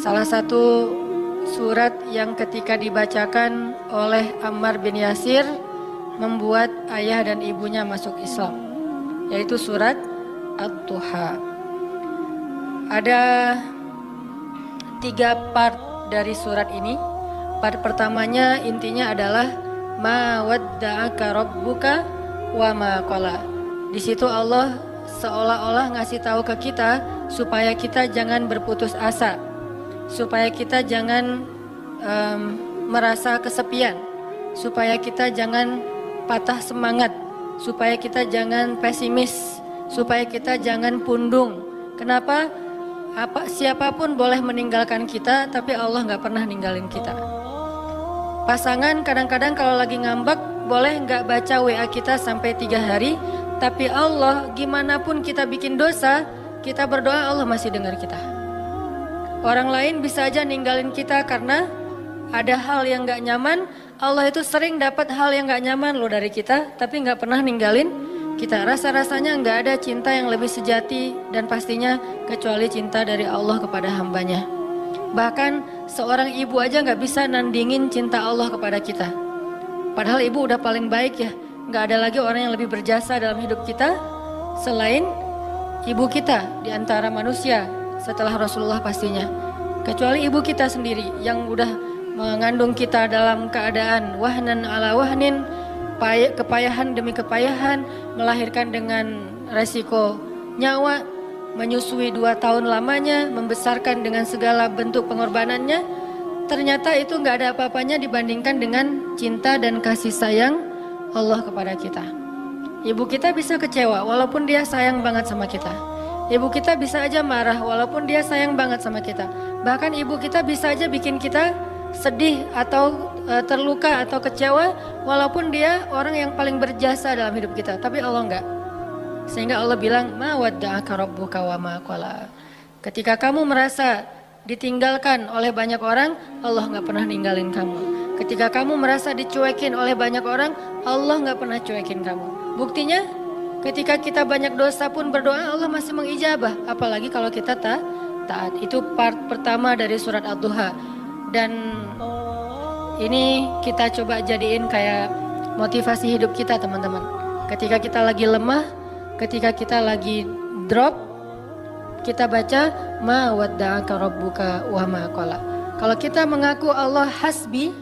salah satu surat yang ketika dibacakan oleh Ammar bin Yasir membuat ayah dan ibunya masuk Islam, yaitu surat Ad-Duha. Ada 3 part dari surat ini. Part pertamanya intinya adalah ma wadda'aka rabbuka wa ma qala. Di situ Allah seolah-olah ngasih tahu ke kita supaya kita jangan berputus asa, supaya kita jangan merasa kesepian, supaya kita jangan patah semangat, supaya kita jangan pesimis, supaya kita jangan pundung. Kenapa? Siapapun boleh meninggalkan kita, tapi Allah nggak pernah ninggalin kita. Pasangan kadang-kadang kalau lagi ngambek boleh nggak baca WA kita sampai 3 hari, tapi Allah gimana pun kita bikin dosa, kita berdoa Allah masih dengar kita. Orang lain bisa aja ninggalin kita karena ada hal yang nggak nyaman. Allah itu sering dapat hal yang nggak nyaman loh dari kita, tapi nggak pernah ninggalin kita. Rasa-rasanya nggak ada cinta yang lebih sejati dan pastinya kecuali cinta dari Allah kepada hambanya. Bahkan seorang ibu aja nggak bisa nandingin cinta Allah kepada kita. Padahal ibu udah paling baik ya. Nggak ada lagi orang yang lebih berjasa dalam hidup kita selain ibu kita di antara manusia setelah Rasulullah pastinya. Kecuali ibu kita sendiri yang udah mengandung kita dalam keadaan wahnan ala wahnin, kepayahan demi kepayahan, melahirkan dengan resiko nyawa, menyusui 2 tahun lamanya, membesarkan dengan segala bentuk pengorbanannya. Ternyata itu nggak ada apa-apanya dibandingkan dengan cinta dan kasih sayang Allah kepada kita. Ibu kita bisa kecewa walaupun dia sayang banget sama kita. Ibu kita bisa aja marah walaupun dia sayang banget sama kita. Bahkan ibu kita bisa aja bikin kita sedih atau terluka atau kecewa walaupun dia orang yang paling berjasa dalam hidup kita, tapi Allah enggak. Sehingga Allah bilang ma wadda'aka rabbuka wa ma qala. Ketika kamu merasa ditinggalkan oleh banyak orang, Allah enggak pernah ninggalin kamu. Ketika kamu merasa dicuekin oleh banyak orang, Allah enggak pernah cuekin kamu. Buktinya ketika kita banyak dosa pun berdoa Allah masih mengijabah, apalagi kalau kita taat. Itu part pertama dari surat Ad-Duha. Dan ini kita coba jadiin kayak motivasi hidup kita teman-teman. Ketika kita lagi lemah, ketika kita lagi drop, kita baca ma wadda'aka rabbuka wa ma qala. Kalau kita mengaku Allah hasbi,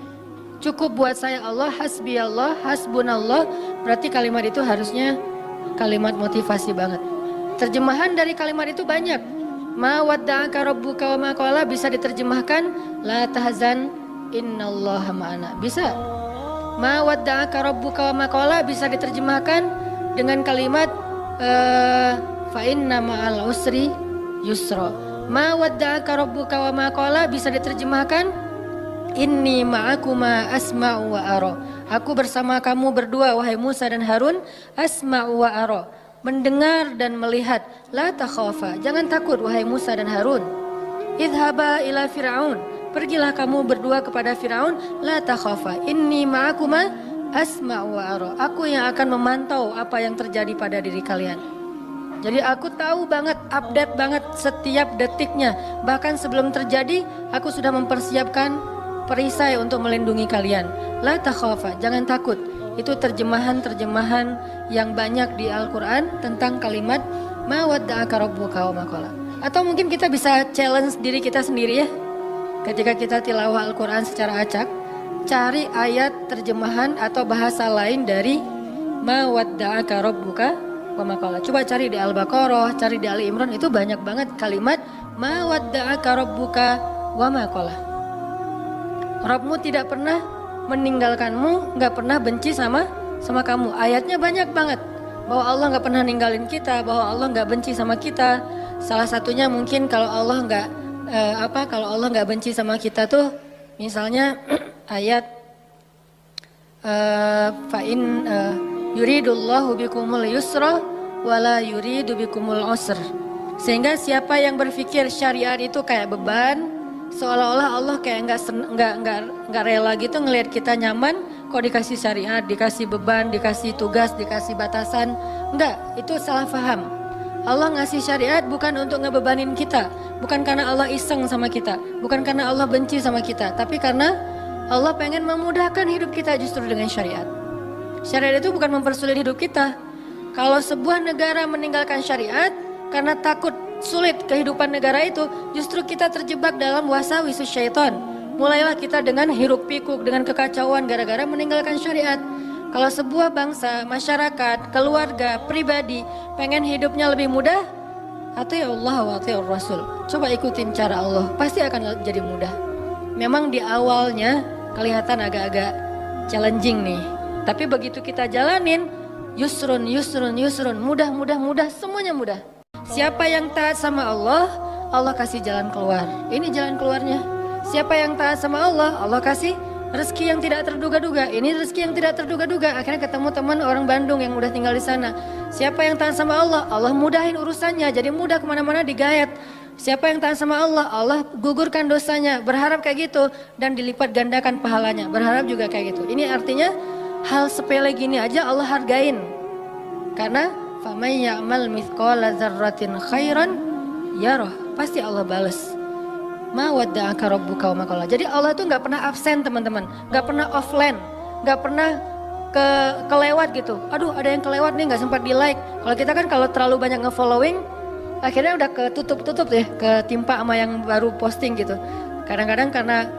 cukup buat saya Allah, hasbi Allah, hasbunallah, berarti kalimat itu harusnya kalimat motivasi banget. Terjemahan dari kalimat itu banyak. Ma wadda'aka rabbuka wa ma qala bisa diterjemahkan la tahzan innallaha ma'ana. Bisa. Ma wadda'aka rabbuka wa ma qala bisa diterjemahkan dengan kalimat fa inna ma'al usri yusra. Ma wadda'aka rabbuka wa ma qala bisa diterjemahkan inni ma'akuma asma'u wa ara. Aku bersama kamu berdua wahai Musa dan Harun, asma'u wa ara, mendengar dan melihat. La takhafa, jangan takut wahai Musa dan Harun. Idhaba ila Fir'aun, pergilah kamu berdua kepada Fir'aun. La takhafa, inni ma'akuma asma'u wa ara. Aku yang akan memantau apa yang terjadi pada diri kalian. Jadi aku tahu banget, update banget setiap detiknya. Bahkan sebelum terjadi, aku sudah mempersiapkan perisai untuk melindungi kalian. La takhafa, jangan takut. Itu terjemahan-terjemahan yang banyak di Al-Quran tentang kalimat ma wadda'aka rabbuka wa ma qala. Atau mungkin kita bisa challenge diri kita sendiri ya. Ketika kita tilawah Al-Quran secara acak, cari ayat terjemahan atau bahasa lain dari ma wadda'aka rabbuka wa ma qala. Coba cari di Al-Baqarah, cari di Ali Imran, itu banyak banget kalimat ma wadda'aka rabbuka wa ma qala. Rabbmu tidak pernah meninggalkanmu, nggak pernah benci sama kamu. Ayatnya banyak banget bahwa Allah nggak pernah ninggalin kita, bahwa Allah nggak benci sama kita. Salah satunya mungkin kalau Allah nggak benci sama kita tuh, misalnya ayat fa'in yuridullahu bikumul yusra wala yuridu bikumul usr. Sehingga siapa yang berpikir syariat itu kayak beban, seolah-olah Allah kayak nggak rela gitu ngelihat kita nyaman, kok dikasih syariat, dikasih beban, dikasih tugas, dikasih batasan. Enggak, itu salah paham. Allah ngasih syariat bukan untuk ngebebanin kita, Bukan karena Allah iseng sama kita, bukan karena Allah benci sama kita, tapi karena Allah pengen memudahkan hidup kita justru dengan syariat. Syariat itu bukan mempersulit hidup kita. Kalau sebuah negara meninggalkan syariat karena takut sulit kehidupan negara itu, justru kita terjebak dalam wasawis syaitan. Mulailah kita dengan hiruk pikuk, dengan kekacauan gara-gara meninggalkan syariat. Kalau sebuah bangsa, masyarakat, keluarga, pribadi pengen hidupnya lebih mudah, atii'u Allah wa atii'ur Rasul. Coba ikutin cara Allah, pasti akan jadi mudah. Memang di awalnya kelihatan agak-agak challenging nih, tapi begitu kita jalanin, yusrun, mudah, semuanya mudah. Siapa yang taat sama Allah, Allah kasih jalan keluar. Ini jalan keluarnya. Siapa yang taat sama Allah, Allah kasih rezeki yang tidak terduga-duga. Ini rezeki yang tidak terduga-duga. Akhirnya ketemu teman orang Bandung yang udah tinggal di sana. Siapa yang taat sama Allah, Allah mudahin urusannya. Jadi mudah kemana-mana digayat. Siapa yang taat sama Allah, Allah gugurkan dosanya. Berharap kayak gitu dan dilipat gandakan pahalanya. Berharap juga kayak gitu. Ini artinya hal sepele gini aja Allah hargain. Karena faman ya'mal mithqala dzarratin khairan yarah. Pasti Allah bales. Ma wadda'aka rabbuka wa ma qala. Jadi Allah itu nggak pernah absen teman-teman, nggak pernah offline, nggak pernah kelewat gitu. Aduh ada yang kelewat nih nggak sempat di like. Kalau kita kan kalau terlalu banyak nge-following, akhirnya udah ketutup ya, ketimpa sama yang baru posting gitu. Kadang-kadang karena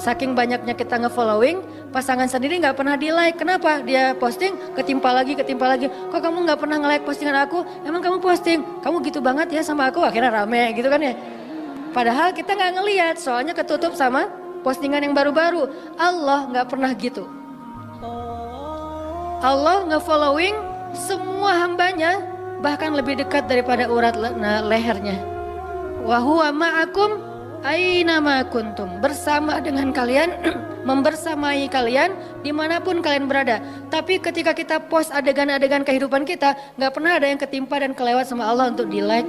saking banyaknya kita nge-following, pasangan sendiri nggak pernah di like. Kenapa? Dia posting ketimpa lagi. Kok kamu nggak pernah nge-like postingan aku? Emang kamu posting? Kamu gitu banget ya sama aku? Akhirnya rame gitu kan ya. Padahal kita nggak ngelihat, soalnya ketutup sama postingan yang baru-baru. Allah nggak pernah gitu. Allah nge-following semua hambanya, bahkan lebih dekat daripada urat lehernya. Wa huwa ma'akum aina ma kuntum. Bersama dengan kalian, membersamai kalian dimanapun kalian berada. Tapi ketika kita post adegan-adegan kehidupan kita, nggak pernah ada yang ketimpa dan kelewat sama Allah untuk di like,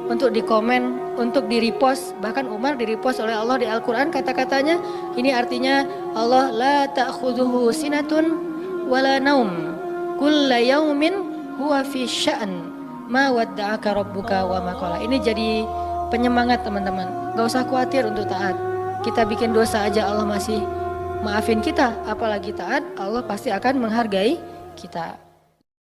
untuk di komen, untuk di repost. Bahkan Umar di repost oleh Allah di Al-Quran kata-katanya. Ini artinya Allah la ta'khudhuhu sinatun wala naum kulla yaumin huwa fi sya'an ma wadda'aka rabbuka wa ma qala. Ini jadi penyemangat teman-teman. Gak usah khawatir untuk taat. Kita bikin dosa aja Allah masih maafin kita. Apalagi taat, Allah pasti akan menghargai kita.